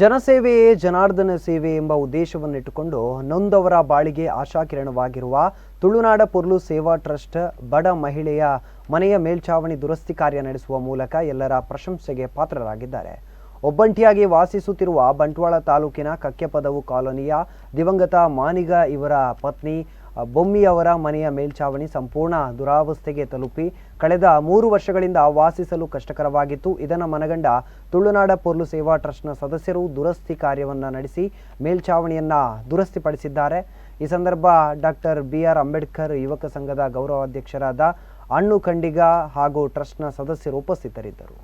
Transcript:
ಜನಸೇವೆಯೇ ಜನಾರ್ದನ ಸೇವೆ ಎಂಬ ಉದ್ದೇಶವನ್ನಿಟ್ಟುಕೊಂಡು ನೊಂದವರ ಬಾಳಿಗೆ ಆಶಾಕಿರಣವಾಗಿರುವ ತುಳುನಾಡ ಪೊರ್ಲು ಸೇವಾ ಟ್ರಸ್ಟ್ ಬಡ ಮಹಿಳೆಯ ಮನೆಯ ಮೇಲ್ಛಾವಣಿ ದುರಸ್ತಿ ಕಾರ್ಯ ನಡೆಸುವ ಮೂಲಕ ಎಲ್ಲರ ಪ್ರಶಂಸೆಗೆ ಪಾತ್ರರಾಗಿದ್ದಾರೆ. ಒಬ್ಬಂಟಿಯಾಗಿ ವಾಸಿಸುತ್ತಿರುವ ಬಂಟ್ವಾಳ ತಾಲೂಕಿನ ಕಕ್ಕೆಪದವು ಕಾಲೋನಿಯ ದಿವಂಗತ ಮಾನಿಗ ಇವರ ಪತ್ನಿ ಬೊಮ್ಮಿಯವರ ಮನೆಯ ಮೇಲ್ಛಾವಣಿ ಸಂಪೂರ್ಣ ದುರಾವಸ್ಥೆಗೆ ತಲುಪಿ ಕಳೆದ 3 ವರ್ಷಗಳಿಂದ ವಾಸಿಸಲು ಕಷ್ಟಕರವಾಗಿತ್ತು. ಇದನ್ನು ಮನಗಂಡ ತುಳುನಾಡ ಪೊರ್ಲು ಸೇವಾ ಟ್ರಸ್ಟ್ನ ಸದಸ್ಯರು ದುರಸ್ತಿ ಕಾರ್ಯವನ್ನು ನಡೆಸಿ ಮೇಲ್ಛಾವಣಿಯನ್ನು ದುರಸ್ತಿಪಡಿಸಿದ್ದಾರೆ. ಈ ಸಂದರ್ಭ ಡಾಕ್ಟರ್ BR ಅಂಬೇಡ್ಕರ್ ಯುವಕ ಸಂಘದ ಗೌರವಾಧ್ಯಕ್ಷರಾದ ಅಣ್ಣು ಖಂಡಿಗ ಹಾಗೂ ಟ್ರಸ್ಟ್ನ ಸದಸ್ಯರು ಉಪಸ್ಥಿತರಿದ್ದರು.